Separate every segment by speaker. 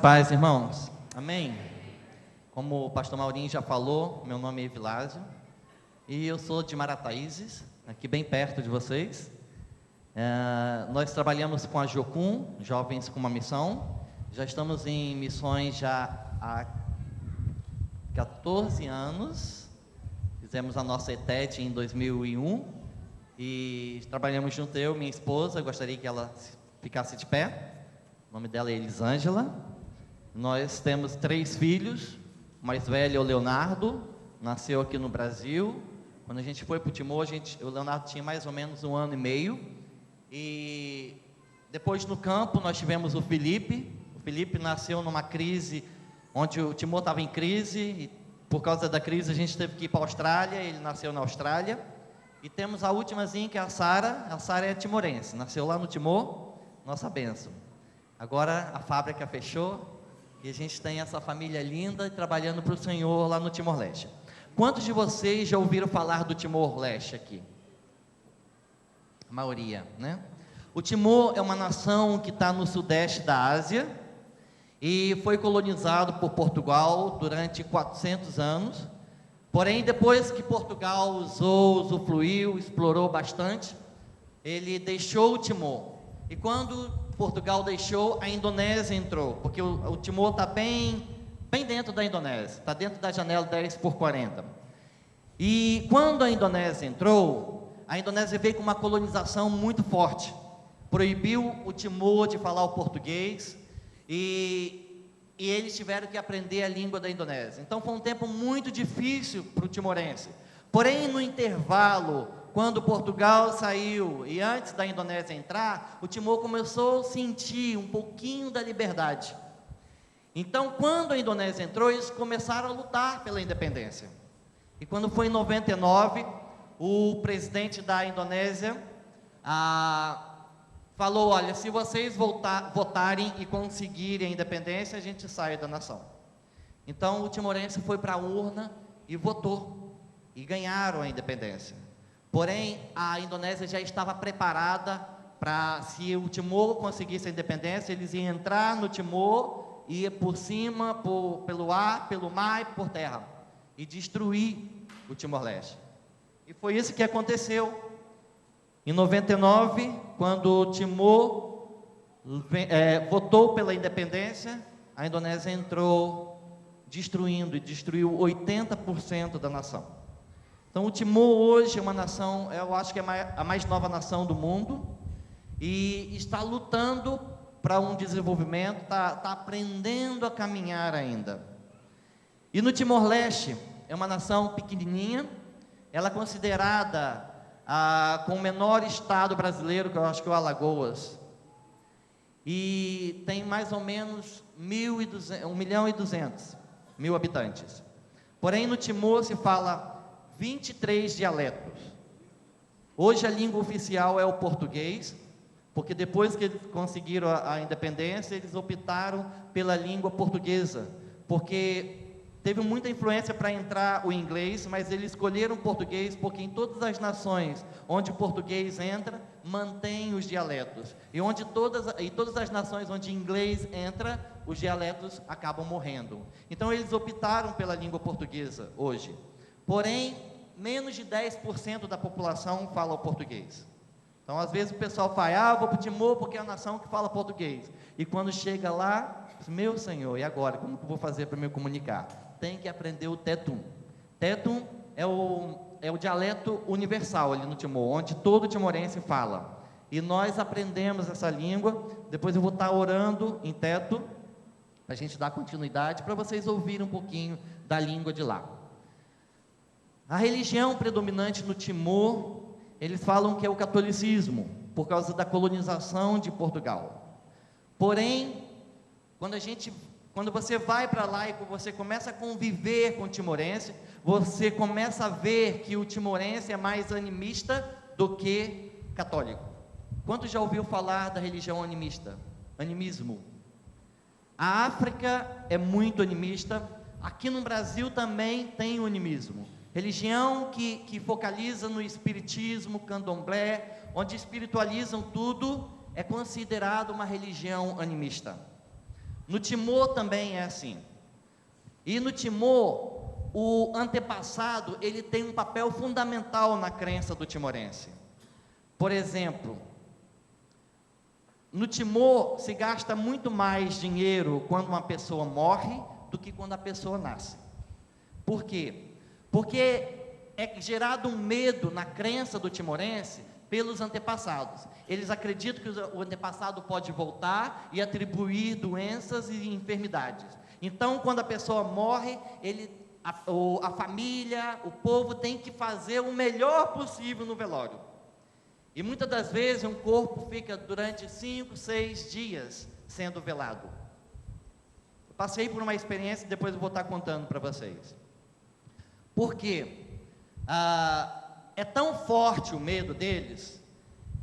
Speaker 1: paz, irmãos. Amém? Como o pastor Maurinho já falou, meu nome é Evilásio e eu sou de Marataízes, aqui bem perto de vocês. Nós trabalhamos com a Jocum, Jovens com uma Missão. Já estamos em missões já há 14 anos. Fizemos a nossa ETED em 2001 e trabalhamos junto, eu e minha esposa. Eu gostaria que ela ficasse de pé. O nome dela é Elisângela. Nós temos 3 filhos. O mais velho é o Leonardo, nasceu aqui no Brasil. Quando a gente foi para o Timor, o Leonardo tinha mais ou menos 1 ano e meio. E depois no campo nós tivemos o Felipe. O Felipe nasceu numa crise, onde o Timor estava em crise. E por causa da crise a gente teve que ir para a Austrália. Ele nasceu na Austrália. E temos a últimazinha, que é a Sara. A Sara é timorense, nasceu lá no Timor, nossa bênção. Agora a fábrica fechou e a gente tem essa família linda trabalhando para o Senhor lá no Timor-Leste. Quantos de vocês já ouviram falar do Timor-Leste aqui? A maioria, né? O Timor é uma nação que está no sudeste da Ásia e foi colonizado por Portugal durante 400 anos. Porém, depois que Portugal usufruiu, explorou bastante, ele deixou o Timor. E quando Portugal deixou, a Indonésia entrou, porque o Timor está bem dentro da Indonésia, está dentro da janela 10/40. E quando a Indonésia entrou, a Indonésia veio com uma colonização muito forte, proibiu o Timor de falar o português, e eles tiveram que aprender a língua da Indonésia. Então foi um tempo muito difícil para o timorense. Porém, no intervalo, quando Portugal saiu e antes da Indonésia entrar, o Timor começou a sentir um pouquinho da liberdade. Então, quando a Indonésia entrou, eles começaram a lutar pela independência. E quando foi em 99, o presidente da Indonésia falou: olha, se vocês votarem e conseguirem a independência, a gente sai da nação. Então, o timorense foi para a urna e votou, e ganharam a independência. Porém, a Indonésia já estava preparada para, se o Timor conseguisse a independência, eles iam entrar no Timor, ir por cima, pelo ar, pelo mar e por terra, e destruir o Timor-Leste. E foi isso que aconteceu. Em 99, quando o Timor votou pela independência, a Indonésia entrou destruindo, e destruiu 80% da nação. Então, o Timor hoje é uma nação, eu acho que é a mais nova nação do mundo, e está lutando para um desenvolvimento, está aprendendo a caminhar ainda. E no Timor-Leste, é uma nação pequenininha, ela é considerada com o menor estado brasileiro, que eu acho que é o Alagoas, e tem mais ou menos 1.200.000 habitantes. Porém, no Timor se fala 23 dialetos. Hoje a língua oficial é o português, porque depois que eles conseguiram a independência, eles optaram pela língua portuguesa, porque teve muita influência para entrar o inglês, mas eles escolheram o português, porque em todas as nações onde o português entra, mantém os dialetos, e todas as nações onde o inglês entra, os dialetos acabam morrendo. Então eles optaram pela língua portuguesa hoje. Porém, menos de 10% da população fala o português. Então, às vezes o pessoal fala: vou para o Timor porque é a nação que fala português. E quando chega lá, meu Senhor, e agora? Como que eu vou fazer para me comunicar? Tem que aprender o Tetum. Tetum é o dialeto universal ali no Timor, onde todo timorense fala. E nós aprendemos essa língua. Depois eu vou estar orando em Tetum, para a gente dar continuidade, para vocês ouvirem um pouquinho da língua de lá. A religião predominante no Timor, eles falam que é o catolicismo, por causa da colonização de Portugal. Porém, quando você vai para lá e você começa a conviver com o timorense, você começa a ver que o timorense é mais animista do que católico. Quantos já ouviu falar da religião animista? Animismo. A África é muito animista. Aqui no Brasil também tem o animismo. Religião que focaliza no espiritismo, candomblé, onde espiritualizam tudo, é considerado uma religião animista. No Timor também é assim. E no Timor, o antepassado, ele tem um papel fundamental na crença do timorense. Por exemplo, no Timor se gasta muito mais dinheiro quando uma pessoa morre do que quando a pessoa nasce. Por quê? Porque é gerado um medo na crença do timorense pelos antepassados. Eles acreditam que o antepassado pode voltar e atribuir doenças e enfermidades. Então, quando a pessoa morre, a família, o povo tem que fazer o melhor possível no velório. E muitas das vezes um corpo fica durante 5, 6 dias sendo velado. Eu passei por uma experiência e depois eu vou estar contando para vocês. Por quê? É tão forte o medo deles,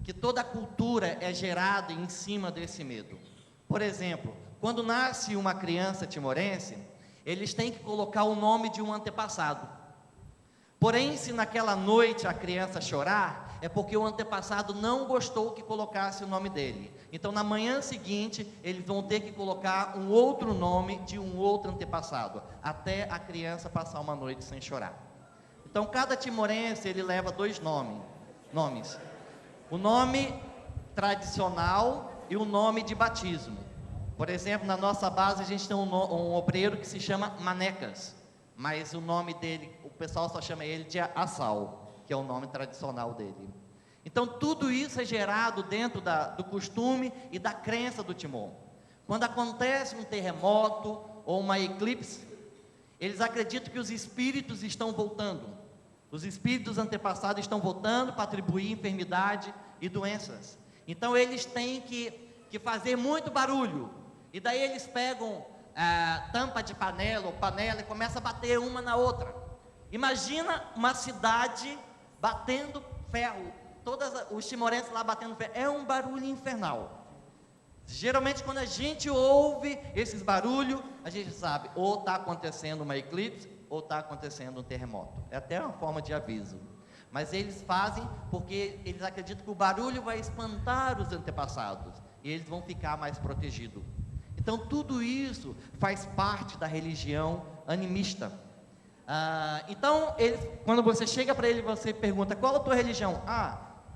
Speaker 1: que toda a cultura é gerada em cima desse medo. Por exemplo, quando nasce uma criança timorense, eles têm que colocar o nome de um antepassado. Porém, se naquela noite a criança chorar, é porque o antepassado não gostou que colocasse o nome dele. Então, na manhã seguinte, eles vão ter que colocar um outro nome de um outro antepassado, até a criança passar uma noite sem chorar. Então, cada timorense, ele leva 2 nomes. O nome tradicional e o nome de batismo. Por exemplo, na nossa base, a gente tem um obreiro que se chama Manecas, mas o nome dele, o pessoal só chama ele de Assal, que é o nome tradicional dele. Então, tudo isso é gerado dentro do costume e da crença do Timor. Quando acontece um terremoto ou uma eclipse, eles acreditam que os espíritos estão voltando. Os espíritos antepassados estão voltando para atribuir enfermidade e doenças. Então, eles têm que fazer muito barulho. E daí eles pegam tampa de panela ou panela e começam a bater uma na outra. Imagina uma cidade batendo ferro. Todos os timorenses lá batendo ferro. É um barulho infernal. Geralmente, quando a gente ouve esses barulhos, a gente sabe, ou está acontecendo uma eclipse, ou está acontecendo um terremoto. É até uma forma de aviso. Mas eles fazem porque eles acreditam que o barulho vai espantar os antepassados, e eles vão ficar mais protegidos. Então, tudo isso faz parte da religião animista. Então, quando você chega para ele, você pergunta, qual a tua religião?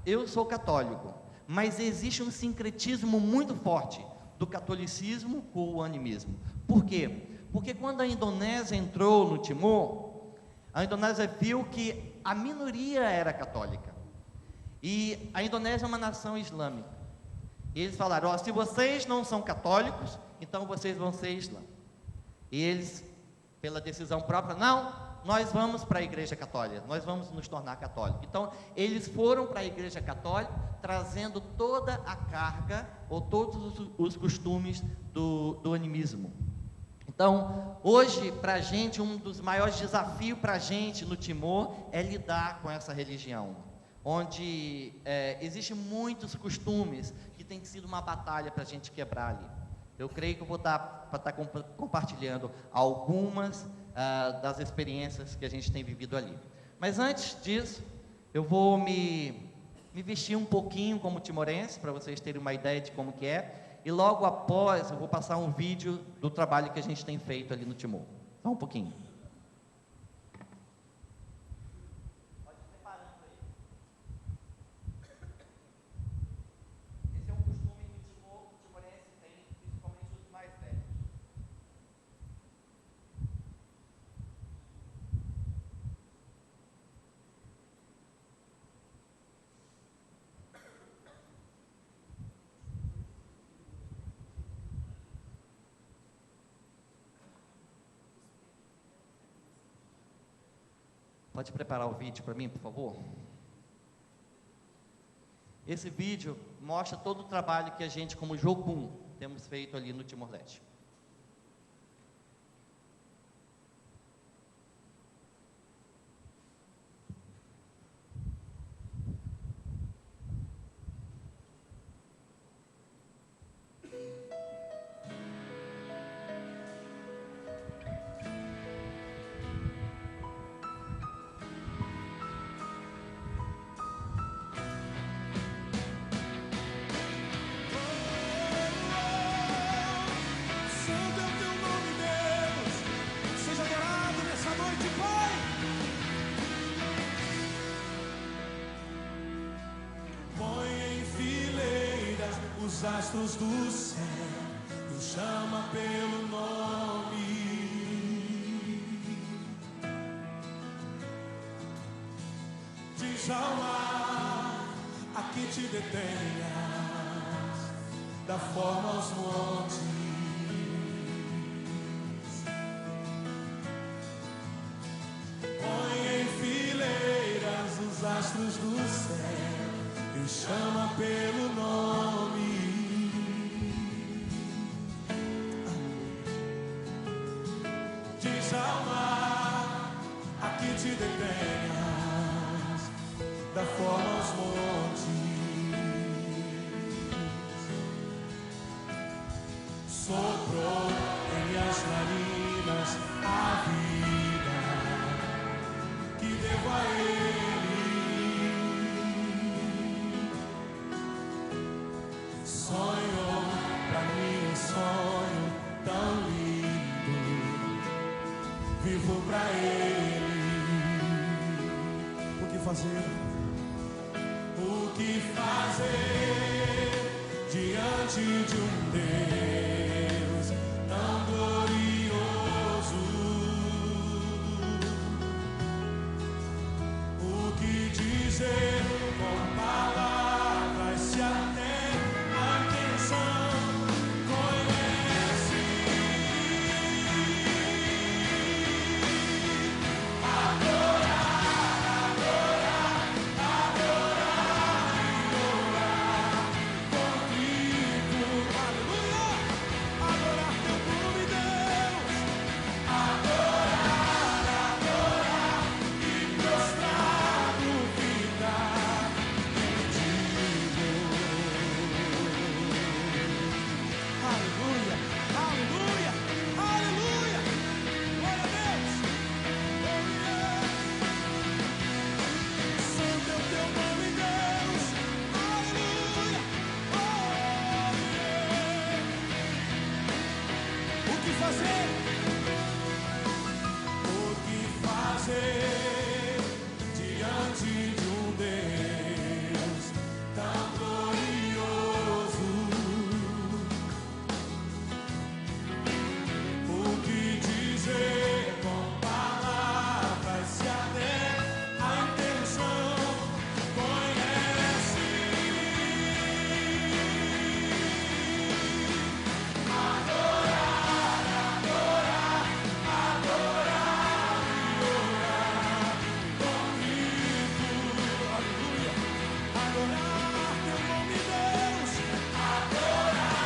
Speaker 1: Eu sou católico. Mas existe um sincretismo muito forte do catolicismo com o animismo. Por quê? Porque quando a Indonésia entrou no Timor, a Indonésia viu que a minoria era católica. E a Indonésia é uma nação islâmica. E eles falaram, se vocês não são católicos, então vocês vão ser islã. E eles, pela decisão própria, não, nós vamos para a igreja católica, nós vamos nos tornar católicos. Então, eles foram para a igreja católica, trazendo toda a carga, ou todos os costumes do animismo. Então, hoje, para a gente, um dos maiores desafios para a gente no Timor é lidar com essa religião, onde existem muitos costumes que tem sido uma batalha para a gente quebrar ali. Eu creio que eu vou estar compartilhando algumas das experiências que a gente tem vivido ali. Mas antes disso, eu vou me vestir um pouquinho como timorense, para vocês terem uma ideia de como que é. E logo após, eu vou passar um vídeo do trabalho que a gente tem feito ali no Timor. Só um pouquinho. Pode ir preparando aí. Esse é um costume que o timorense tem, principalmente os mais velhos. Pode preparar o vídeo para mim, por favor? Esse vídeo mostra todo o trabalho que a gente, como Jocum, temos feito ali no Timor-Leste.
Speaker 2: astros do céu nos chama pelo nome. Diz ao mar, aqui te detenhas, dá forma aos montes. Põe em fileiras os astros do céu e os chama pelo nome. Diz ao mar, aqui te detenhas, dá forma aos montes. Soprou em minhas narinas a vida que devo a Ele. Sonhou pra mim um sonho tão lindo, vivo pra Ele. O que fazer? O que fazer diante de um Deus tão glorioso? O que dizer com palavras se até a intenção conhece? Adorar, adorar, adorar e orar contigo, aleluia, adorar teu nome, Deus, adorar, adorar e prostrado ficar contigo. Aleluia, aleluia, aleluia, glória a Deus, glória. Santo é o teu nome, Deus, aleluia, oh, o que fazer? O que fazer diante de um Deus tão glorioso? O que dizer com palavras se até a intenção conhece? Adorar, adorar, adorar e orar contigo, aleluia, adorar teu nome, Deus, adorar,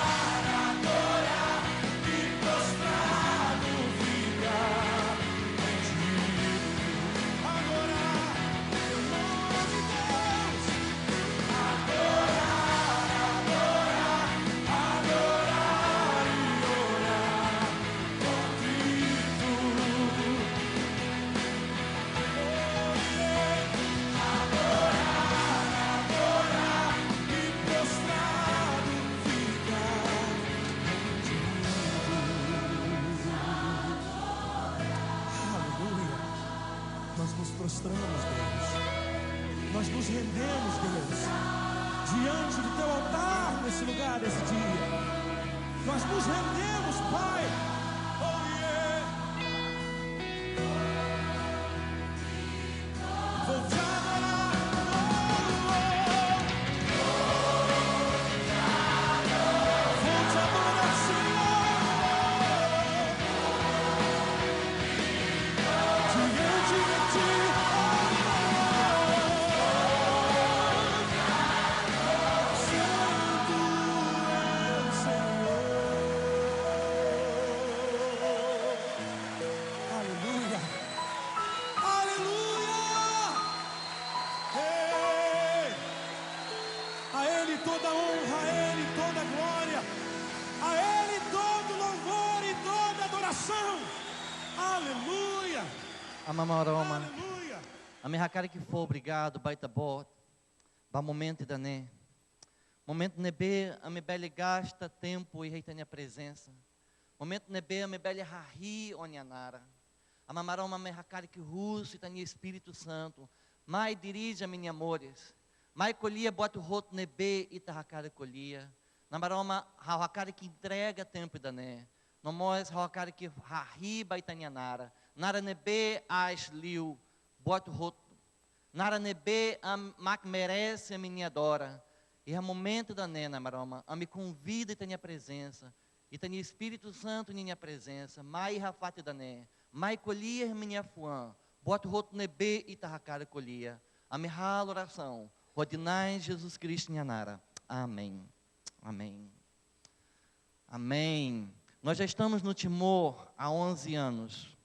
Speaker 2: adorar e prostrado ficar contigo, adorar teu nome, Deus, adorar, adorar, adorar e orar contigo, adorar, adorar e prostrado ficar contigo. Aleluia. Nós nos prostramos, Deus. Nós nos rendemos, Deus, diante do teu altar nesse lugar, nesse dia. Nós nos rendemos, Pai. Oh, yeah. Vou te adorar. Vou te adorar, Senhor. Diante de ti. Santo é o Senhor. Aleluia. Aleluia. Ei. A Ele toda honra, a Ele toda glória, a Ele todo louvor e toda adoração. Aleluia.
Speaker 1: Amamaroma.
Speaker 2: Aleluia.
Speaker 1: Amehakari que for, obrigado, baita bot. Ba momento da né. Momento nebe, a me bele gasta tempo e reita minha presença. Momento nebe, a me bele rahi onyanara. Amamaroma amehakari que russo e tania Espírito Santo. Mai dirige a minha amores. Mai colhia bota o roto nebe e tahakara colhia. na maroma hawakari que entrega tempo da né, nomós hawakari que arriba itanianara, nara nebe as liu, boto roto, nara nebe mak merece a minha adora, e é momento da né, na maroma, a me convida e tenha presença, e tenha Espírito Santo em minha presença, mai rafate da né, mai colher minha fuã, boto roto nebe e tarracara colhia, a me rala oração, rodinai Jesus Cristo nhanara. Amém. Amém. Amém. Nós já estamos no Timor há 11 anos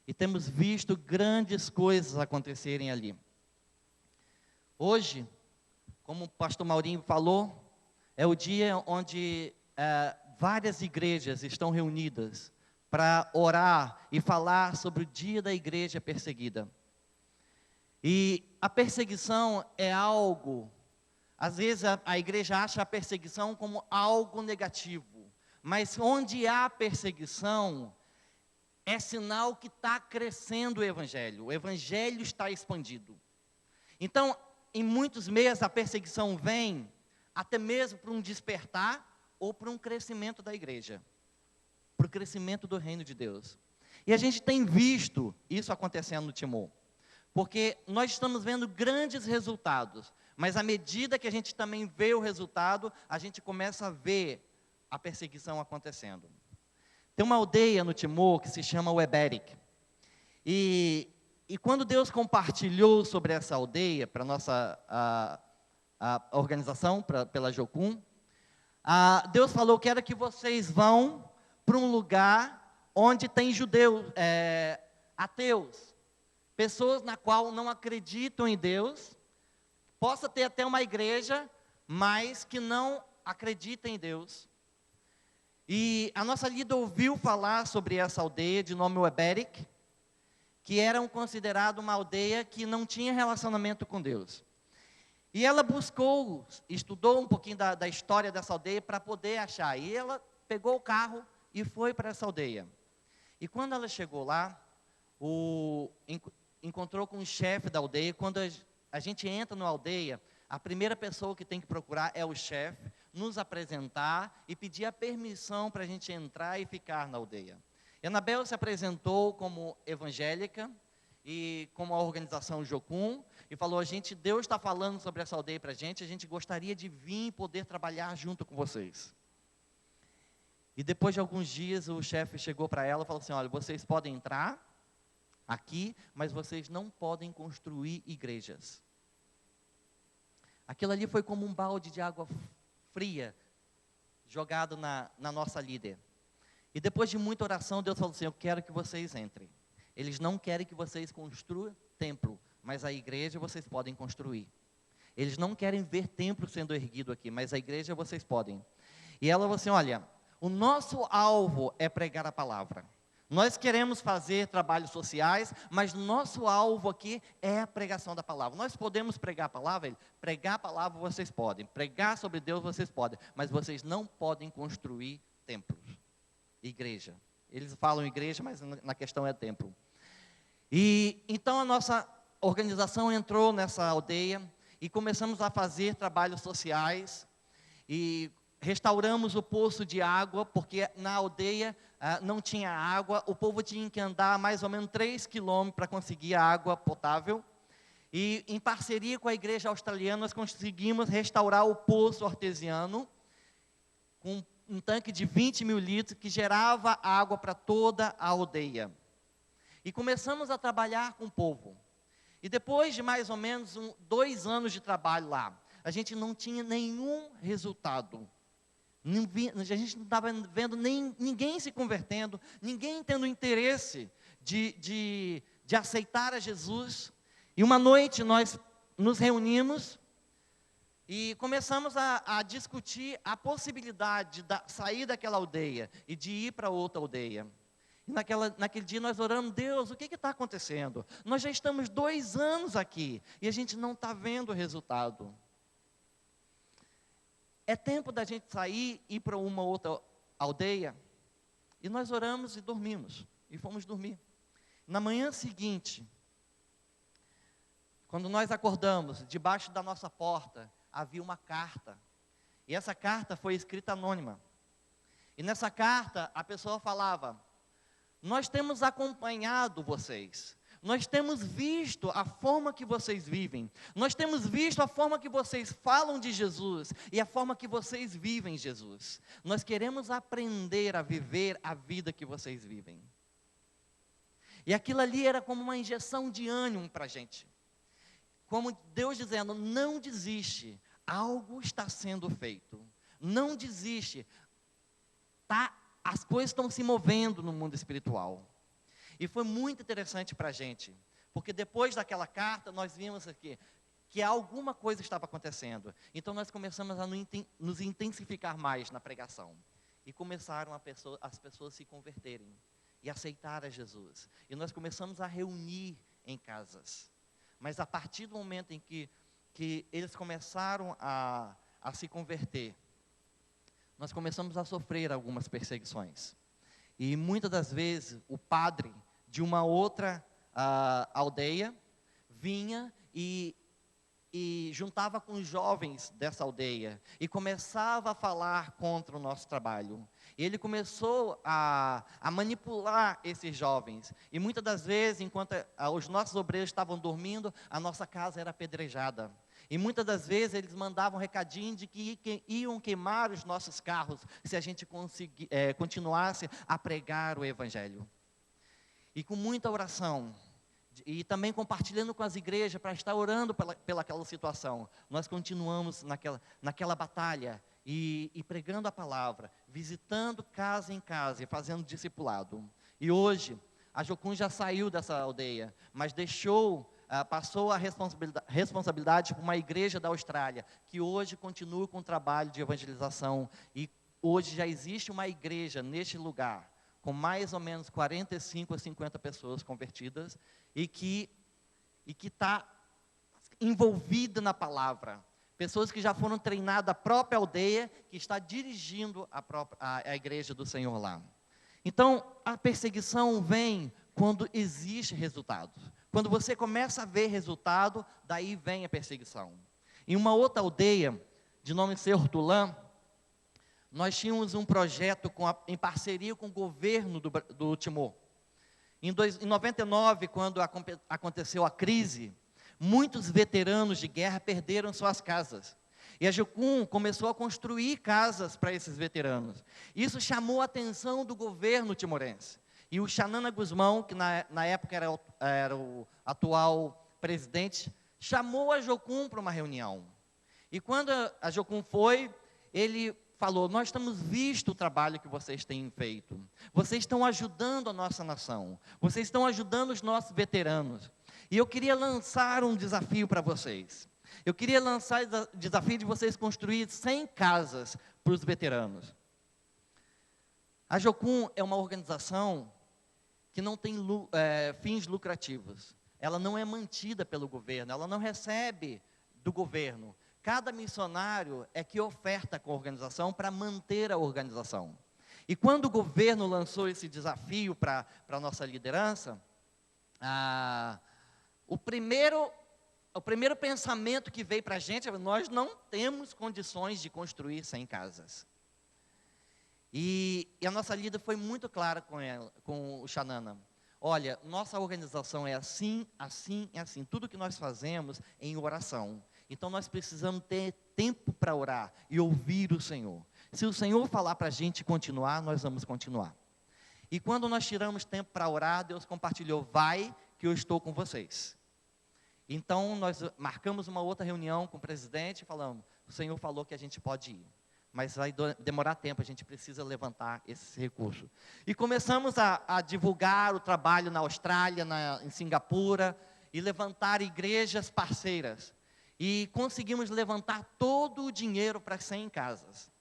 Speaker 1: e temos visto grandes coisas acontecerem ali. Hoje, como o pastor Maurinho falou, é o dia onde várias igrejas estão reunidas para orar e falar sobre o dia da igreja perseguida. E a perseguição é algo, às vezes a igreja acha a perseguição como algo negativo, mas onde há perseguição, é sinal que está crescendo o evangelho está expandido. Então, em muitos meios a perseguição vem até mesmo para um despertar ou para um crescimento da igreja, para o crescimento do reino de Deus. E a gente tem visto isso acontecendo no Timor, porque nós estamos vendo grandes resultados, mas à medida que a gente também vê o resultado, a gente começa a ver a perseguição acontecendo. Tem uma aldeia no Timor que se chama Weberic. E quando Deus compartilhou sobre essa aldeia, para a nossa a organização, pela Jocum, Deus falou que era que vocês vão para um lugar onde tem judeus, ateus, pessoas na qual não acreditam em Deus, possa ter até uma igreja, mas que não acredita em Deus. E a nossa líder ouviu falar sobre essa aldeia de nome Weberic, que era considerada uma aldeia que não tinha relacionamento com Deus. E ela buscou, estudou um pouquinho da história dessa aldeia para poder achar. E ela pegou o carro e foi para essa aldeia. E quando ela chegou lá, encontrou com o chefe da aldeia. Quando a gente entra na aldeia, a primeira pessoa que tem que procurar é o chefe, nos apresentar e pedir a permissão para a gente entrar e ficar na aldeia. E Anabel se apresentou como evangélica e como a organização Jocum e falou: Deus está falando sobre essa aldeia para a gente gostaria de vir e poder trabalhar junto com vocês. E depois de alguns dias o chefe chegou para ela e falou assim: olha, vocês podem entrar aqui, mas vocês não podem construir igrejas. Aquilo ali foi como um balde de água fria jogado na nossa líder. E depois de muita oração, Deus falou assim: eu quero que vocês entrem. Eles não querem que vocês construam templo, mas a igreja vocês podem construir. Eles não querem ver templo sendo erguido aqui, mas a igreja vocês podem. E ela falou assim: olha, o nosso alvo é pregar a palavra. Nós queremos fazer trabalhos sociais, mas nosso alvo aqui é a pregação da palavra. Nós podemos pregar a palavra? Pregar a palavra vocês podem, pregar sobre Deus vocês podem, mas vocês não podem construir templos, igreja. Eles falam igreja, mas na questão é templo. E então a nossa organização entrou nessa aldeia e começamos a fazer trabalhos sociais e restauramos o poço de água, porque na aldeia não tinha água, o povo tinha que andar mais ou menos 3 quilômetros para conseguir a água potável. E em parceria com a igreja australiana, nós conseguimos restaurar o poço artesiano, com um tanque de 20 mil litros, que gerava água para toda a aldeia. E começamos a trabalhar com o povo. E depois de mais ou menos 2 anos de trabalho lá, a gente não tinha nenhum resultado. A gente não estava vendo ninguém se convertendo, ninguém tendo interesse de aceitar a Jesus. E uma noite nós nos reunimos e começamos a discutir a possibilidade de sair daquela aldeia e de ir para outra aldeia. E naquele dia nós oramos: Deus, o que está acontecendo? Nós já estamos 2 anos aqui e a gente não está vendo o resultado. É tempo da gente sair e ir para uma outra aldeia. E nós oramos e dormimos. E fomos dormir. Na manhã seguinte, quando nós acordamos, debaixo da nossa porta, havia uma carta. E essa carta foi escrita anônima. E nessa carta, a pessoa falava: nós temos acompanhado vocês. Nós temos visto a forma que vocês vivem. Nós temos visto a forma que vocês falam de Jesus e a forma que vocês vivem Jesus. Nós queremos aprender a viver a vida que vocês vivem. E aquilo ali era como uma injeção de ânimo para a gente. Como Deus dizendo: não desiste, algo está sendo feito. Não desiste, as coisas estão se movendo no mundo espiritual. E foi muito interessante para a gente, porque depois daquela carta, nós vimos aqui que alguma coisa estava acontecendo. Então nós começamos a nos intensificar mais na pregação. E começaram as pessoas se converterem e aceitar a Jesus. E nós começamos a reunir em casas. Mas a partir do momento em que eles começaram a se converter, nós começamos a sofrer algumas perseguições. E muitas das vezes o padre de uma outra aldeia vinha e juntava com os jovens dessa aldeia e começava a falar contra o nosso trabalho. E ele começou a manipular esses jovens. E muitas das vezes, enquanto os nossos obreiros estavam dormindo, a nossa casa era apedrejada. E muitas das vezes eles mandavam um recadinho de que iam queimar os nossos carros se a gente continuasse a pregar o Evangelho. E com muita oração, e também compartilhando com as igrejas para estar orando pelaquela situação, nós continuamos naquela batalha e pregando a palavra, visitando casa em casa e fazendo discipulado. E hoje, a Jocum já saiu dessa aldeia, mas passou a responsabilidade para uma igreja da Austrália, que hoje continua com o trabalho de evangelização. E hoje já existe uma igreja neste lugar, com mais ou menos 45 a 50 pessoas convertidas, e que está envolvida na palavra. Pessoas que já foram treinadas, a própria aldeia, que está dirigindo a igreja do Senhor lá. Então, a perseguição vem quando existe resultado. Quando você começa a ver resultado, daí vem a perseguição. Em uma outra aldeia, de nome Sertulã, nós tínhamos um projeto em parceria com o governo do Timor. Em 99, quando aconteceu a crise, muitos veteranos de guerra perderam suas casas. E a Jocum começou a construir casas para esses veteranos. Isso chamou a atenção do governo timorense. E o Xanana Guzmão, que na época era o atual presidente, chamou a Jocum para uma reunião. E quando a Jocum foi, ele falou: nós temos visto o trabalho que vocês têm feito. Vocês estão ajudando a nossa nação. Vocês estão ajudando os nossos veteranos. E eu queria lançar um desafio para vocês. Eu queria lançar o desafio de vocês construir 100 casas para os veteranos. A Jocum é uma organização que não tem fins lucrativos. Ela não é mantida pelo governo, ela não recebe do governo. Cada missionário é que oferta com a organização para manter a organização. E quando o governo lançou esse desafio para a nossa liderança, o primeiro pensamento que veio para a gente é: nós não temos condições de construir 100 casas. E a nossa líder foi muito clara com o Xanana. Olha, nossa organização é assim, assim e assim. Tudo que nós fazemos é em oração. Então nós precisamos ter tempo para orar e ouvir o Senhor. Se o Senhor falar para a gente continuar, nós vamos continuar. E quando nós tiramos tempo para orar, Deus compartilhou: vai que eu estou com vocês. Então nós marcamos uma outra reunião com o presidente e falamos: o Senhor falou que a gente pode ir, mas vai demorar tempo, a gente precisa levantar esse recurso. E começamos a divulgar o trabalho na Austrália, em Singapura, e levantar igrejas parceiras. E conseguimos levantar todo o dinheiro para 100 casas.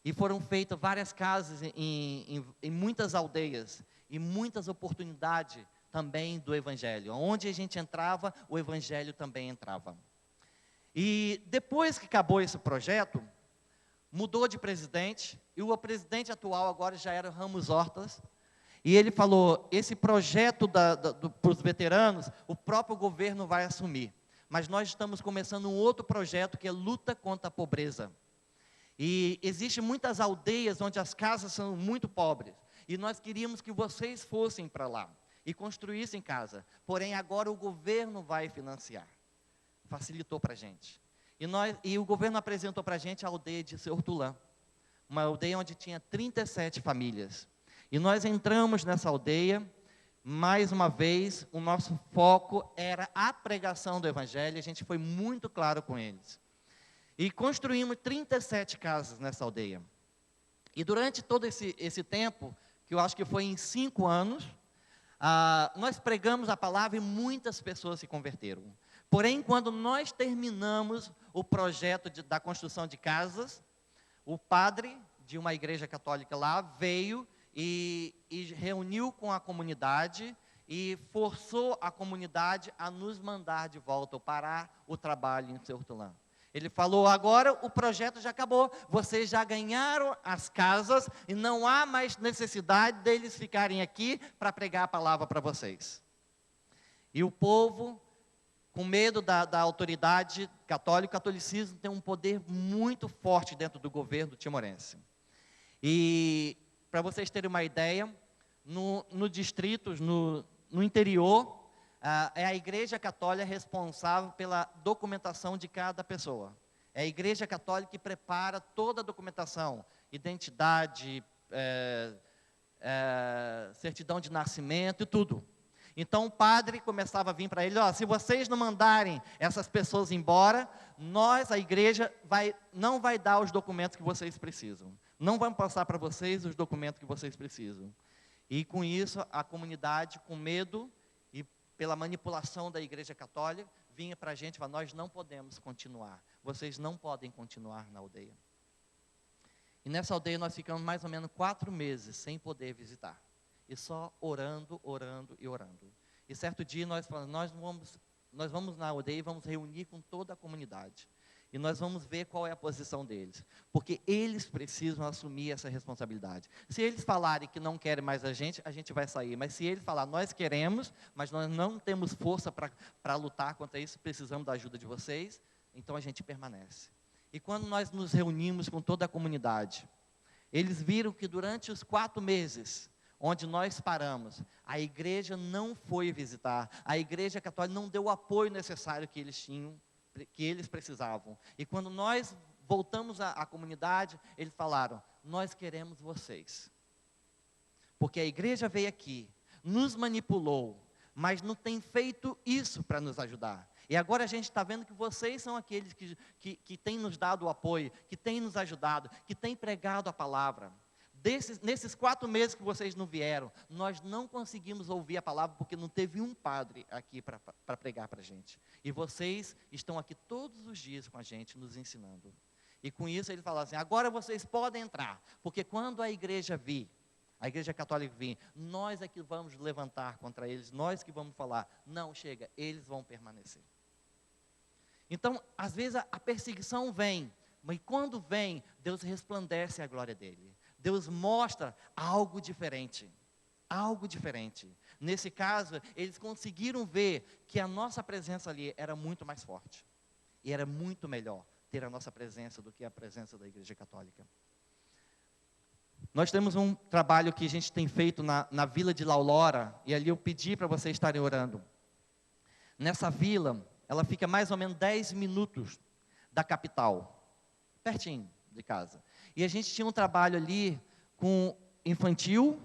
Speaker 1: E foram feitas várias casas em muitas aldeias, e muitas oportunidades também do Evangelho. Onde a gente entrava, o Evangelho também entrava. E depois que acabou esse projeto, mudou de presidente, e o presidente atual agora já era o Ramos Hortas, e ele falou: esse projeto para os veteranos, o próprio governo vai assumir. Mas nós estamos começando um outro projeto, que é luta contra a pobreza. E existem muitas aldeias onde as casas são muito pobres. E nós queríamos que vocês fossem para lá e construíssem casa. Porém, agora o governo vai financiar. Facilitou para a gente. E o governo apresentou para a gente a aldeia de Seu Hortolã. Uma aldeia onde tinha 37 famílias. E nós entramos nessa aldeia. Mais uma vez, o nosso foco era a pregação do Evangelho. A gente foi muito claro com eles. E construímos 37 casas nessa aldeia. E durante todo esse tempo, que eu acho que foi em 5 anos, nós pregamos a palavra e muitas pessoas se converteram. Porém, quando nós terminamos o projeto da construção de casas, o padre de uma igreja católica lá veio e reuniu com a comunidade e forçou a comunidade a nos mandar de volta, ou parar o trabalho em Seu Hortolã. Ele falou: agora o projeto já acabou, vocês já ganharam as casas e não há mais necessidade deles ficarem aqui para pregar a palavra para vocês. E o povo, com medo da autoridade católica, o catolicismo tem um poder muito forte dentro do governo timorense. E, para vocês terem uma ideia, no distrito, no interior, é a Igreja Católica responsável pela documentação de cada pessoa. É a Igreja Católica que prepara toda a documentação, identidade, certidão de nascimento e tudo. Então o padre começava a vir para ele: se vocês não mandarem essas pessoas embora, nós, a igreja, não vai dar os documentos que vocês precisam. Não vamos passar para vocês os documentos que vocês precisam. E com isso, a comunidade, com medo e pela manipulação da Igreja Católica, vinha para a gente e falava: nós não podemos continuar. Vocês não podem continuar na aldeia. E nessa aldeia nós ficamos mais ou menos 4 meses sem poder visitar. E só orando, orando e orando. E certo dia nós falamos: nós vamos na aldeia e vamos reunir com toda a comunidade. E nós vamos ver qual é a posição deles. Porque eles precisam assumir essa responsabilidade. Se eles falarem que não querem mais a gente vai sair. Mas se eles falarem: nós queremos, mas nós não temos força para lutar contra isso, precisamos da ajuda de vocês, então a gente permanece. E quando nós nos reunimos com toda a comunidade, eles viram que durante os 4 meses, onde nós paramos, a igreja não foi visitar, a Igreja Católica não deu o apoio necessário que eles tinham, que eles precisavam. E quando nós voltamos à comunidade, eles falaram: nós queremos vocês. Porque a igreja veio aqui, nos manipulou, mas não tem feito isso para nos ajudar. E agora a gente está vendo que vocês são aqueles que têm nos dado o apoio, que têm nos ajudado, que têm pregado a palavra. Nesses 4 meses que vocês não vieram, nós não conseguimos ouvir a palavra, porque não teve um padre aqui para pregar para a gente. E vocês estão aqui todos os dias com a gente, nos ensinando. E com isso ele fala assim: agora vocês podem entrar, porque quando a igreja vir, a Igreja Católica vir, nós é que vamos levantar contra eles, nós que vamos falar: não, chega, eles vão permanecer. Então, às vezes a perseguição vem, mas quando vem, Deus resplandece a glória dele. Deus mostra algo diferente, algo diferente. Nesse caso, eles conseguiram ver que a nossa presença ali era muito mais forte. E era muito melhor ter a nossa presença do que a presença da Igreja Católica. Nós temos um trabalho que a gente tem feito na vila de Laulora, e ali eu pedi para vocês estarem orando. Nessa vila, ela fica mais ou menos 10 minutos da capital, pertinho de casa. E a gente tinha um trabalho ali com infantil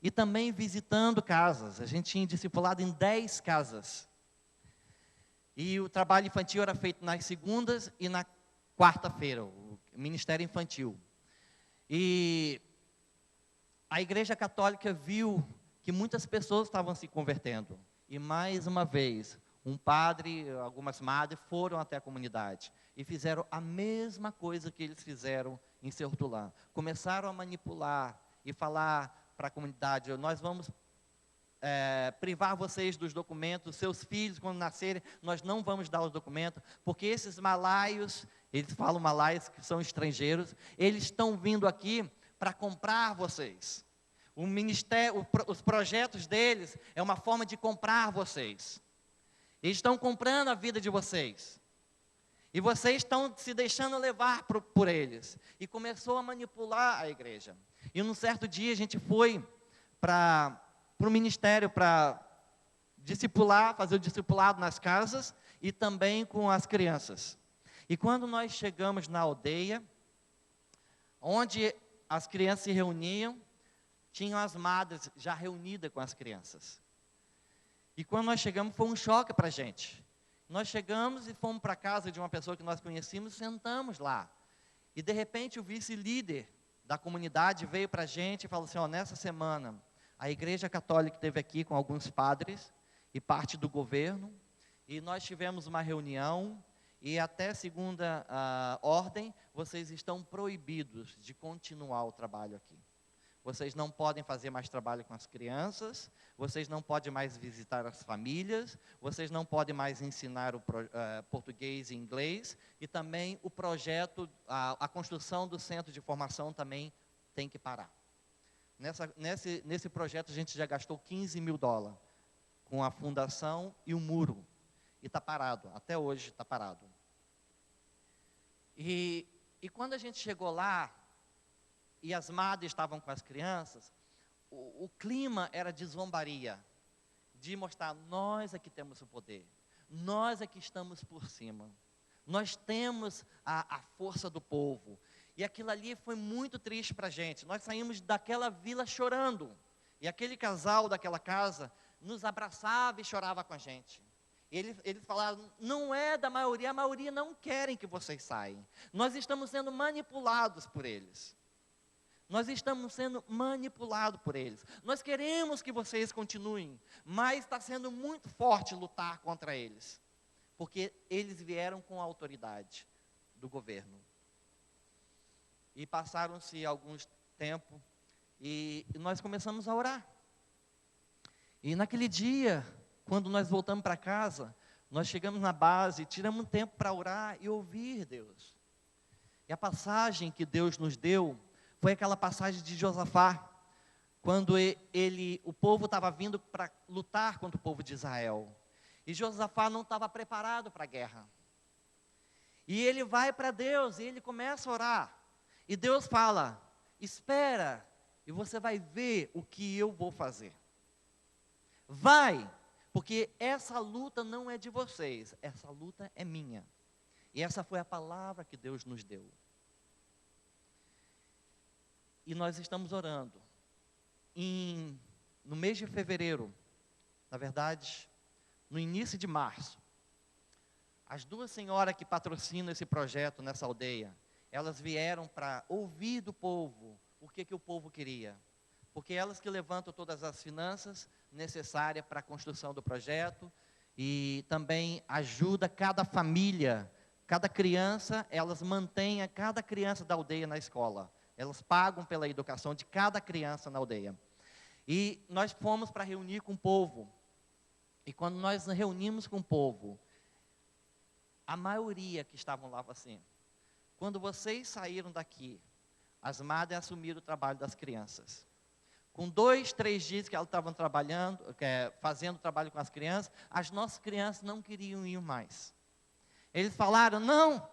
Speaker 1: e também visitando casas. A gente tinha discipulado em 10 casas. E o trabalho infantil era feito nas segundas e na quarta-feira, o ministério infantil. E a Igreja Católica viu que muitas pessoas estavam se convertendo. E mais uma vez, um padre, algumas madres foram até a comunidade e fizeram a mesma coisa que eles fizeram em Seu Hortolã. Começaram a manipular e falar para a comunidade: nós vamos privar vocês dos documentos, seus filhos quando nascerem, nós não vamos dar os documentos, porque esses malaios, eles falam malaios que são estrangeiros, eles estão vindo aqui para comprar vocês. O ministério, os projetos deles é uma forma de comprar vocês. Eles estão comprando a vida de vocês. E vocês estão se deixando levar por eles. E começou a manipular a igreja. E num certo dia a gente foi para o ministério para discipular, fazer o discipulado nas casas e também com as crianças. E quando nós chegamos na aldeia, onde as crianças se reuniam, tinham as madres já reunidas com as crianças. E quando nós chegamos, foi um choque para a gente. Nós chegamos e fomos para a casa de uma pessoa que nós conhecíamos, sentamos lá. E de repente o vice-líder da comunidade veio para a gente e falou assim, nessa semana, a Igreja Católica esteve aqui com alguns padres e parte do governo, e nós tivemos uma reunião, e até segunda ordem, vocês estão proibidos de continuar o trabalho aqui. Vocês não podem fazer mais trabalho com as crianças, vocês não podem mais visitar as famílias, vocês não podem mais ensinar o português e inglês, e também o projeto, a construção do centro de formação também tem que parar. Nesse projeto a gente já gastou $15 mil com a fundação e o muro, e está parado, até hoje está parado. E quando a gente chegou lá, e as madres estavam com as crianças, o clima era de zombaria, de mostrar, nós é que temos o poder, nós é que estamos por cima, nós temos a força do povo, e aquilo ali foi muito triste para a gente. Nós saímos daquela vila chorando, e aquele casal daquela casa nos abraçava e chorava com a gente. Eles falaram, não é da maioria, a maioria não querem que vocês saiam, nós estamos sendo manipulados por eles. Nós estamos sendo manipulados por eles. Nós queremos que vocês continuem, mas está sendo muito forte lutar contra eles, porque eles vieram com a autoridade do governo. E passaram-se alguns tempos, e nós começamos a orar. E naquele dia, quando nós voltamos para casa, nós chegamos na base, tiramos um tempo para orar e ouvir Deus. E a passagem que Deus nos deu foi aquela passagem de Josafá, quando o povo estava vindo para lutar contra o povo de Israel. E Josafá não estava preparado para a guerra. E ele vai para Deus e ele começa a orar. E Deus fala, espera, e você vai ver o que eu vou fazer. Vai, porque essa luta não é de vocês, essa luta é minha. E essa foi a palavra que Deus nos deu. E nós estamos orando. No mês de fevereiro, na verdade, no início de março, as duas senhoras que patrocinam esse projeto nessa aldeia, elas vieram para ouvir do povo o que o povo queria. Porque elas que levantam todas as finanças necessárias para a construção do projeto e também ajuda cada família, cada criança, elas mantêm cada criança da aldeia na escola. Elas pagam pela educação de cada criança na aldeia. E nós fomos para reunir com o povo. E quando nós reunimos com o povo, a maioria que estavam lá falou assim, quando vocês saíram daqui, as madres assumiram o trabalho das crianças. Com 2, 3 dias que elas estavam trabalhando, fazendo trabalho com as crianças, as nossas crianças não queriam ir mais. Eles falaram, não,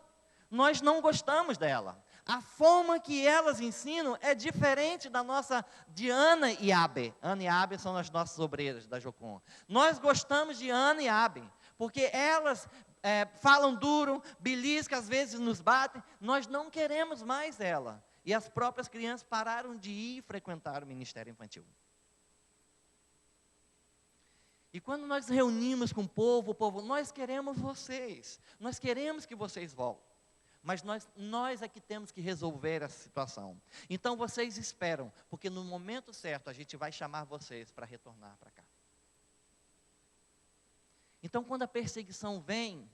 Speaker 1: nós não gostamos dela. A forma que elas ensinam é diferente da nossa, de Ana e Abe. Ana e Abe são as nossas obreiras da Jocum. Nós gostamos de Ana e Abe, porque elas falam duro, beliscam, às vezes nos batem. Nós não queremos mais ela. E as próprias crianças pararam de ir frequentar o ministério infantil. E quando nós reunimos com o povo, nós queremos vocês. Nós queremos que vocês voltem. Mas nós é que temos que resolver essa situação. Então vocês esperam, porque no momento certo a gente vai chamar vocês para retornar para cá. Então quando a perseguição vem,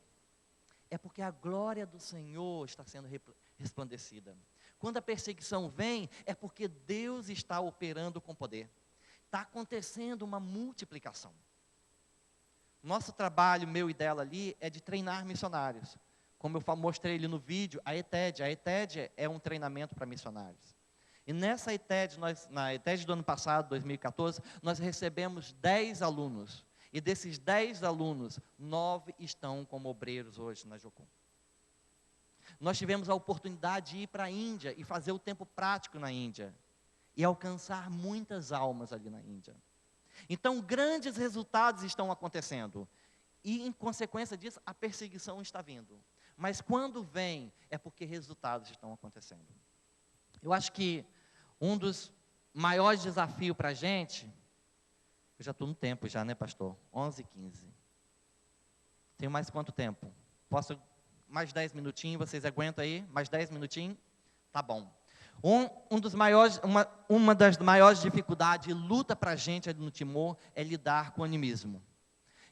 Speaker 1: é porque a glória do Senhor está sendo resplandecida. Quando a perseguição vem, é porque Deus está operando com poder. Está acontecendo uma multiplicação. Nosso trabalho, meu e dela ali, é de treinar missionários. Como eu mostrei ali no vídeo, a ETED é um treinamento para missionários. E nessa ETED, na ETED do ano passado, 2014, nós recebemos 10 alunos. E desses 10 alunos, 9 estão como obreiros hoje na Jocum. nós tivemos a oportunidade de ir para a Índia e fazer o tempo prático na Índia. E alcançar muitas almas ali na Índia. Então, grandes resultados estão acontecendo. E, em consequência disso, a perseguição está vindo. Mas quando vem, é porque resultados estão acontecendo. Eu acho que um dos maiores desafios para a gente... Eu já estou no tempo já, né, pastor? 11h15. Tenho mais quanto tempo? Posso mais 10 minutinhos? Vocês aguentam aí? Mais 10 minutinhos? Tá bom. Uma das maiores dificuldades e luta para a gente ali no Timor é lidar com o animismo.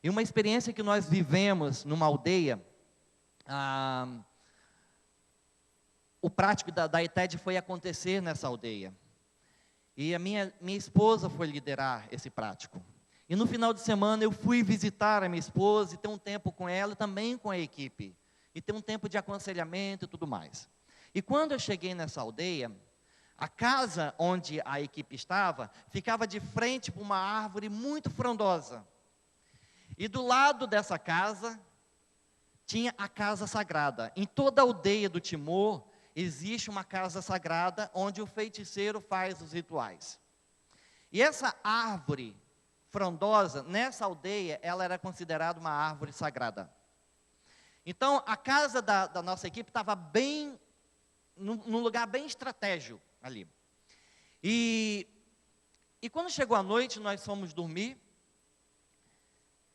Speaker 1: E uma experiência que nós vivemos numa aldeia, o prático da ETED foi acontecer nessa aldeia. E a minha esposa foi liderar esse prático. E no final de semana eu fui visitar a minha esposa e ter um tempo com ela, também com a equipe. E ter um tempo de aconselhamento e tudo mais. E quando eu cheguei nessa aldeia, a casa onde a equipe estava, ficava de frente para uma árvore muito frondosa. E do lado dessa casa, tinha a casa sagrada. Em toda a aldeia do Timor, existe uma casa sagrada, onde o feiticeiro faz os rituais. E essa árvore frondosa, nessa aldeia, ela era considerada uma árvore sagrada. Então, a casa da nossa equipe estava bem, num lugar bem estratégico ali. E quando chegou a noite, nós fomos dormir,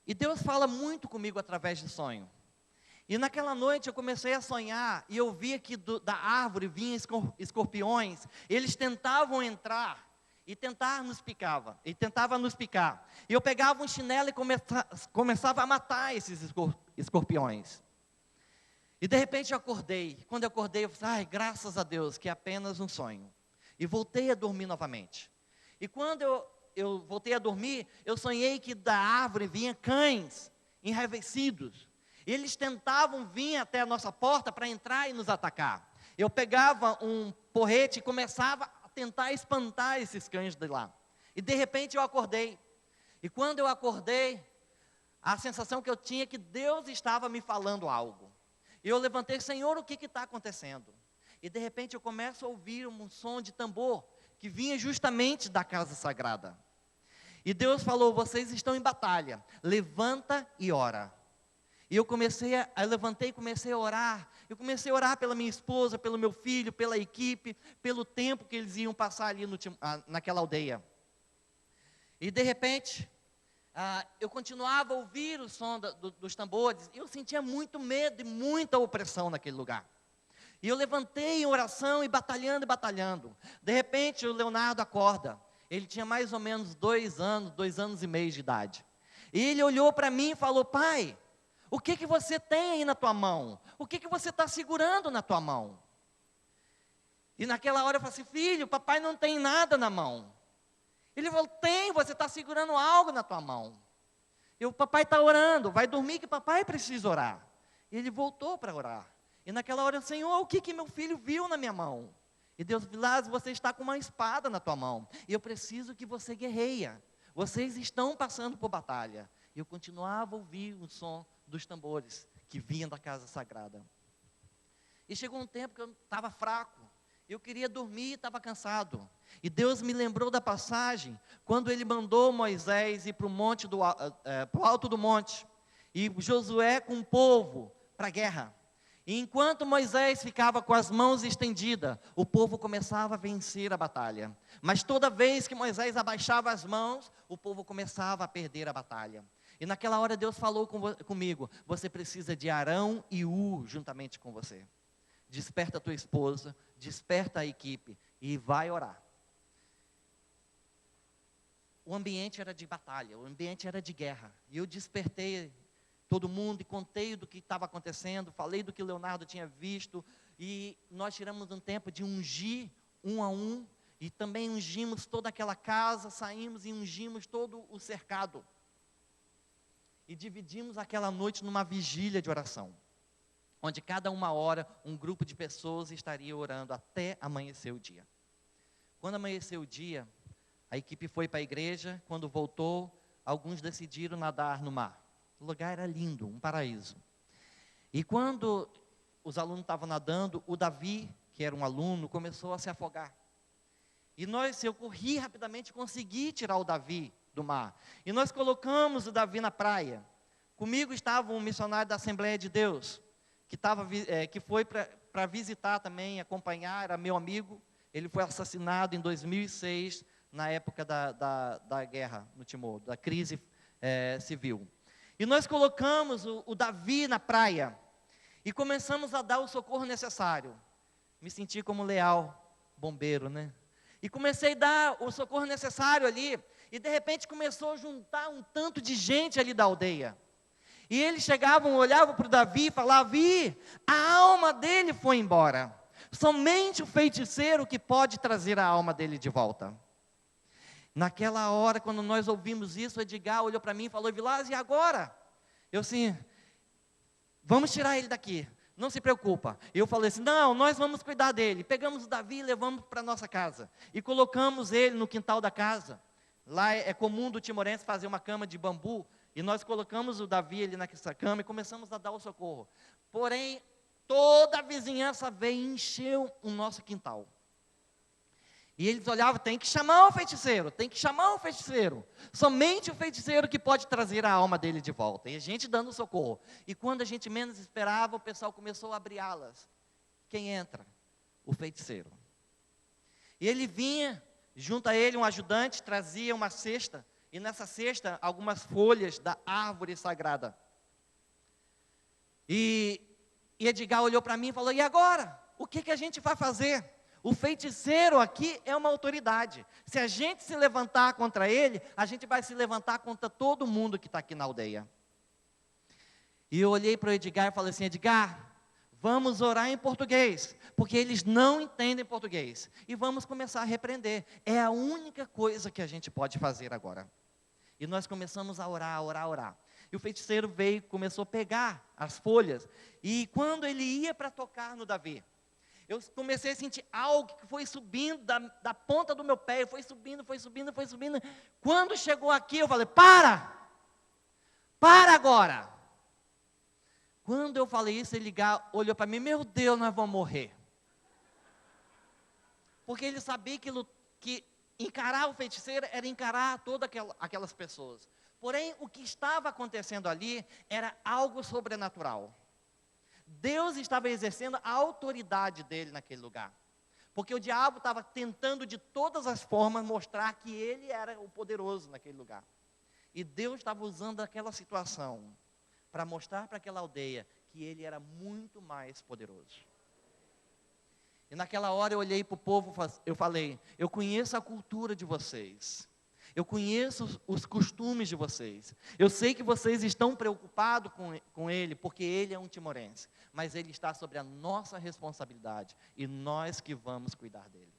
Speaker 1: e Deus fala muito comigo através de sonho. E naquela noite eu comecei a sonhar, e eu via que da árvore vinham escorpiões, eles tentavam entrar, e tentavam nos picar. E eu pegava um chinelo e começava a matar esses escorpiões. E de repente eu acordei. Quando eu acordei, eu falei, ai, graças a Deus, que é apenas um sonho. E voltei a dormir novamente. E quando eu voltei a dormir, eu sonhei que da árvore vinham cães enraivecidos. Eles tentavam vir até a nossa porta para entrar e nos atacar. Eu pegava um porrete e começava a tentar espantar esses cães de lá. E de repente eu acordei. E quando eu acordei, a sensação que eu tinha é que Deus estava me falando algo. E eu levantei, Senhor, o que está acontecendo? E de repente eu começo a ouvir um som de tambor, que vinha justamente da casa sagrada. E Deus falou, vocês estão em batalha, levanta e ora. E eu levantei e comecei a orar. Eu comecei a orar pela minha esposa, pelo meu filho, pela equipe, pelo tempo que eles iam passar ali naquela aldeia. E de repente, eu continuava a ouvir o som dos tambores. E eu sentia muito medo e muita opressão naquele lugar. E eu levantei em oração e batalhando. De repente, o Leonardo acorda. Ele tinha mais ou menos 2 anos e meio de idade. E ele olhou para mim e falou, pai, o que você tem aí na tua mão? O que você está segurando na tua mão? E naquela hora eu falei assim, filho, papai não tem nada na mão. Ele falou, tem, você está segurando algo na tua mão. E o papai está orando, vai dormir que papai precisa orar. E ele voltou para orar. E naquela hora, Senhor, o que meu filho viu na minha mão? E Deus disse, Lázaro, você está com uma espada na tua mão. E eu preciso que você guerreia. Vocês estão passando por batalha. E eu continuava a ouvir o som dos tambores que vinham da casa sagrada. E chegou um tempo que eu estava fraco. Eu queria dormir e estava cansado. E Deus me lembrou da passagem, quando Ele mandou Moisés ir para o alto do monte. E Josué com o povo para a guerra. E enquanto Moisés ficava com as mãos estendidas, o povo começava a vencer a batalha. Mas toda vez que Moisés abaixava as mãos, o povo começava a perder a batalha. E naquela hora Deus falou comigo, você precisa de Arão e Ur juntamente com você. Desperta a tua esposa, desperta a equipe e vai orar. O ambiente era de batalha, o ambiente era de guerra. E eu despertei todo mundo e contei do que estava acontecendo, falei do que Leonardo tinha visto, e nós tiramos um tempo de ungir um a um, e também ungimos toda aquela casa, saímos e ungimos todo o cercado. E dividimos aquela noite numa vigília de oração, onde cada 1 hora um grupo de pessoas estaria orando até amanhecer o dia. Quando amanheceu o dia, a equipe foi para a igreja, quando voltou, alguns decidiram nadar no mar. O lugar era lindo, um paraíso. E quando os alunos estavam nadando, o Davi, que era um aluno, começou a se afogar. Eu corri rapidamente, consegui tirar o Davi do mar. E nós colocamos o Davi na praia. Comigo estava um missionário da Assembleia de Deus, que foi para visitar também, acompanhar, era meu amigo. Ele foi assassinado em 2006, na época da guerra no Timor, da crise civil. E nós colocamos o Davi na praia e começamos a dar o socorro necessário. Me senti como leal bombeiro, né? E comecei a dar o socorro necessário ali, e de repente começou a juntar um tanto de gente ali da aldeia. E eles chegavam, olhavam para o Davi e falavam: Vi, a alma dele foi embora. Somente o feiticeiro que pode trazer a alma dele de volta. Naquela hora, quando nós ouvimos isso, o Edgar olhou para mim e falou: Vilas, e agora? Eu assim, vamos tirar ele daqui, não se preocupa. Eu falei assim: não, nós vamos cuidar dele. Pegamos o Davi e levamos para a nossa casa. E colocamos ele no quintal da casa. Lá é comum do timorense fazer uma cama de bambu. E nós colocamos o Davi ali nessa cama e começamos a dar o socorro. Porém, toda a vizinhança veio e encheu o nosso quintal. E eles olhavam: tem que chamar o feiticeiro, tem que chamar o feiticeiro. Somente o feiticeiro que pode trazer a alma dele de volta. E a gente dando socorro. E quando a gente menos esperava, o pessoal começou a abrir alas. Quem entra? O feiticeiro. E ele vinha, junto a ele um ajudante, trazia uma cesta. E nessa cesta, algumas folhas da árvore sagrada. E Edgar olhou para mim e falou: e agora? O que a gente vai fazer? O feiticeiro aqui é uma autoridade. Se a gente se levantar contra ele, a gente vai se levantar contra todo mundo que está aqui na aldeia. E eu olhei para o Edgar e falei assim: Edgar, vamos orar em português, porque eles não entendem português. E vamos começar a repreender. É a única coisa que a gente pode fazer agora. E nós começamos a orar, orar, orar. E o feiticeiro veio, começou a pegar as folhas. E quando ele ia para tocar no Davi, eu comecei a sentir algo que foi subindo da ponta do meu pé, foi subindo, foi subindo, foi subindo. Quando chegou aqui, eu falei: para agora. Quando eu falei isso, ele olhou para mim: meu Deus, nós vamos morrer. Porque ele sabia que encarar o feiticeiro era encarar todas aquelas pessoas. Porém, o que estava acontecendo ali era algo sobrenatural. Deus estava exercendo a autoridade dele naquele lugar. Porque o diabo estava tentando de todas as formas mostrar que ele era o poderoso naquele lugar. E Deus estava usando aquela situação para mostrar para aquela aldeia que ele era muito mais poderoso. E naquela hora eu olhei para o povo, eu falei: eu conheço a cultura de vocês. Eu conheço os costumes de vocês. Eu sei que vocês estão preocupados com ele, porque ele é um timorense. Mas ele está sobre a nossa responsabilidade. E nós que vamos cuidar dele.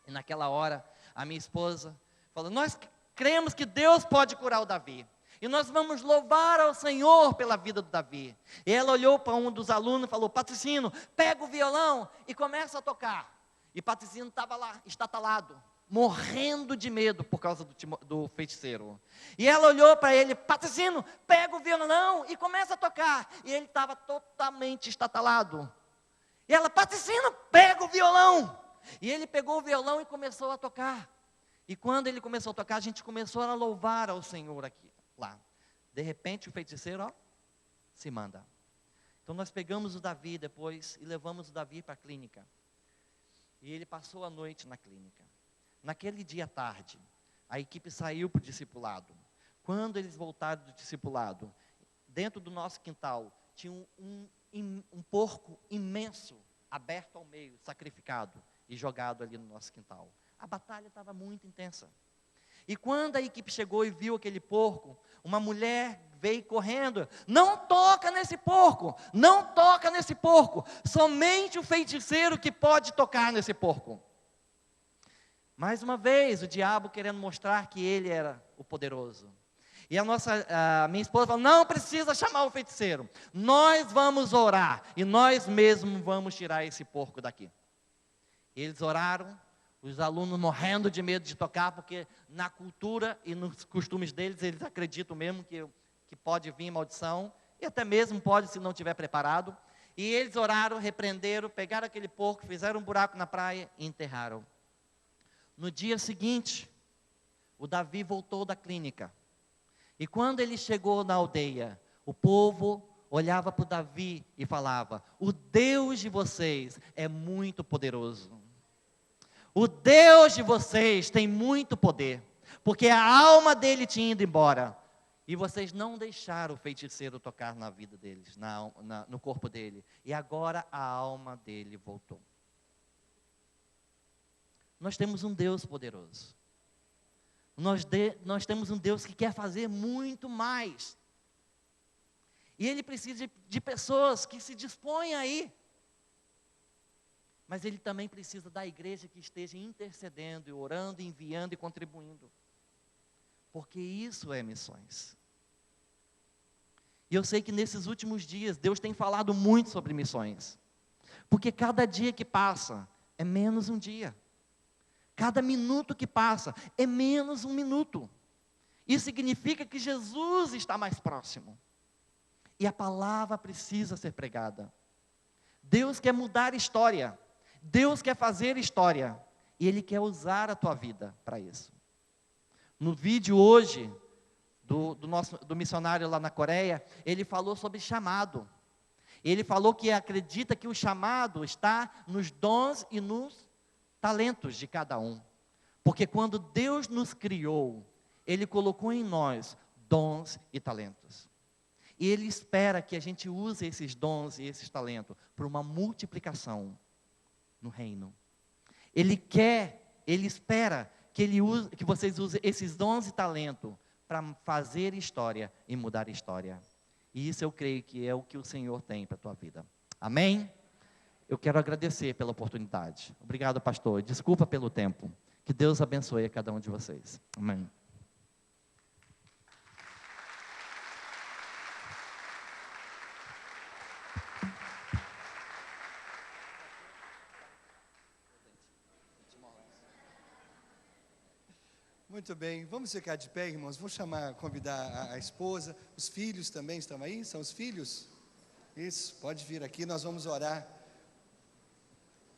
Speaker 1: E naquela hora, a minha esposa falou: nós cremos que Deus pode curar o Davi. E nós vamos louvar ao Senhor pela vida do Davi. E ela olhou para um dos alunos e falou: Patricino, pega o violão e começa a tocar. E Patricino estava lá, estatalado, morrendo de medo por causa do feiticeiro. E ela olhou para ele: Patricino, pega o violão e começa a tocar. E ele estava totalmente estatalado. E ela: Patricino, pega o violão. E ele pegou o violão e começou a tocar. E quando ele começou a tocar, a gente começou a louvar ao Senhor aqui. Lá. De repente o feiticeiro se manda. Então nós pegamos o Davi depois e levamos o Davi para a clínica. E ele passou a noite na clínica. Naquele dia à tarde, a equipe saiu para o discipulado. Quando eles voltaram do discipulado, dentro do nosso quintal, tinha um porco imenso, aberto ao meio, sacrificado e jogado ali no nosso quintal. A batalha estava muito intensa. E quando a equipe chegou e viu aquele porco, uma mulher veio correndo: não toca nesse porco, não toca nesse porco, somente o feiticeiro que pode tocar nesse porco. Mais uma vez, o diabo querendo mostrar que ele era o poderoso. E a minha esposa falou: não precisa chamar o feiticeiro, nós vamos orar, e nós mesmos vamos tirar esse porco daqui. Eles oraram. Os alunos morrendo de medo de tocar, porque na cultura e nos costumes deles, eles acreditam mesmo que pode vir maldição, e até mesmo pode se não estiver preparado. E eles oraram, repreenderam, pegaram aquele porco, fizeram um buraco na praia e enterraram. No dia seguinte, o Davi voltou da clínica. E quando ele chegou na aldeia, o povo olhava para o Davi e falava: o Deus de vocês é muito poderoso. O Deus de vocês tem muito poder, porque a alma dele tinha ido embora. E vocês não deixaram o feiticeiro tocar na vida deles, no corpo dele. E agora a alma dele voltou. Nós temos um Deus poderoso. Nós temos um Deus que quer fazer muito mais. E Ele precisa de pessoas que se dispõem a ir. Mas Ele também precisa da igreja que esteja intercedendo, e orando, enviando e contribuindo. Porque isso é missões. E eu sei que nesses últimos dias, Deus tem falado muito sobre missões. Porque cada dia que passa, é menos um dia. Cada minuto que passa, é menos um minuto. Isso significa que Jesus está mais próximo. E a palavra precisa ser pregada. Deus quer mudar a história. Deus quer fazer história. E Ele quer usar a tua vida para isso. No vídeo hoje, do missionário lá na Coreia, ele falou sobre chamado. Ele falou que acredita que o chamado está nos dons e nos talentos de cada um. Porque quando Deus nos criou, Ele colocou em nós dons e talentos. E Ele espera que a gente use esses dons e esses talentos para uma multiplicação no reino. Ele espera que vocês usem esses dons e talentos para fazer história e mudar a história. E isso eu creio que é o que o Senhor tem para a tua vida. Amém? Eu quero agradecer pela oportunidade. Obrigado, pastor. Desculpa pelo tempo. Que Deus abençoe a cada um de vocês. Amém.
Speaker 3: Muito bem, vamos ficar de pé, irmãos. Vou convidar a esposa, os filhos também estão aí? São os filhos? Isso, pode vir aqui, nós vamos orar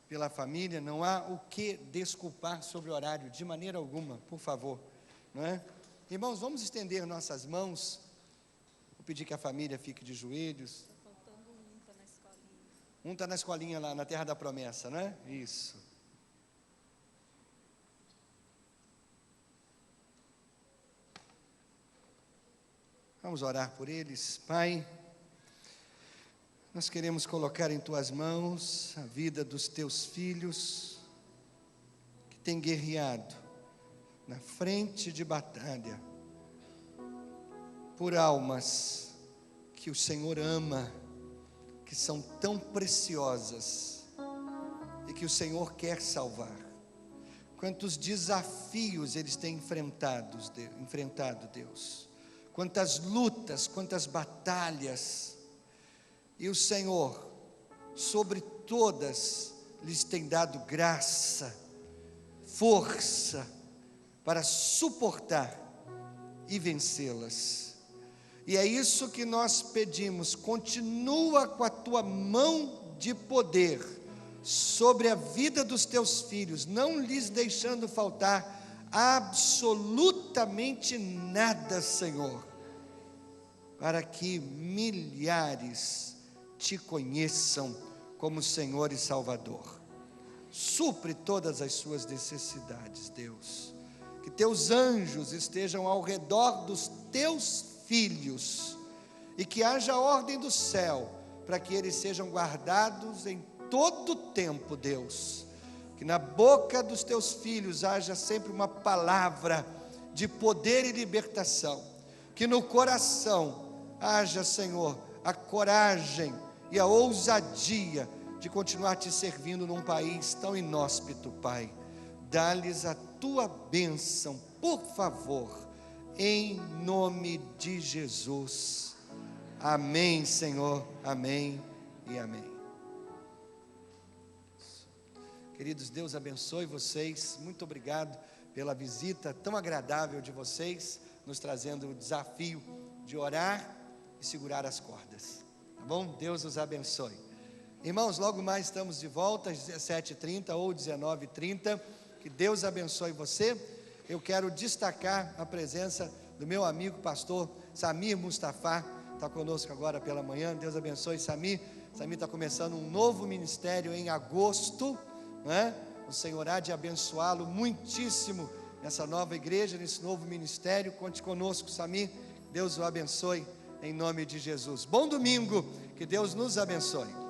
Speaker 3: pela família. Não há o que desculpar sobre o horário, de maneira alguma, por favor, não é? Irmãos, vamos estender nossas mãos. Vou pedir que a família fique de joelhos.
Speaker 4: Está faltando um, está na escolinha.
Speaker 3: Um está na escolinha lá, na Terra da Promessa, não é? Isso. Vamos orar por eles. Pai, nós queremos colocar em Tuas mãos a vida dos Teus filhos, que têm guerreado na frente de batalha, por almas que o Senhor ama, que são tão preciosas, e que o Senhor quer salvar. Quantos desafios eles têm enfrentado, Deus. Quantas lutas, quantas batalhas, e o Senhor, sobre todas, lhes tem dado graça, força, para suportar e vencê-las. E é isso que nós pedimos: continua com a Tua mão de poder sobre a vida dos Teus filhos, não lhes deixando faltar absolutamente nada, Senhor, para que milhares Te conheçam como Senhor e Salvador. Supre todas as suas necessidades, Deus. Que Teus anjos estejam ao redor dos Teus filhos, e que haja ordem do céu, para que eles sejam guardados em todo o tempo, Deus. Que na boca dos Teus filhos haja sempre uma palavra de poder e libertação. Que no coração haja, Senhor, a coragem e a ousadia de continuar Te servindo num país tão inóspito, Pai. Dá-lhes a Tua bênção, por favor, em nome de Jesus. Amém, Senhor, amém e amém. Queridos, Deus abençoe vocês. Muito obrigado pela visita tão agradável de vocês, nos trazendo o desafio de orar e segurar as cordas. Tá bom? Deus os abençoe. Irmãos, logo mais estamos de volta às 17h30 ou 19h30. Que Deus abençoe você. Eu quero destacar a presença do meu amigo pastor Samir Mustafa, está conosco agora pela manhã. Deus abençoe Samir. Samir está começando um novo ministério em agosto, né? O Senhor há de abençoá-lo muitíssimo nessa nova igreja, nesse novo ministério. Conte conosco, Samir. Deus o abençoe em nome de Jesus. Bom domingo, que Deus nos abençoe.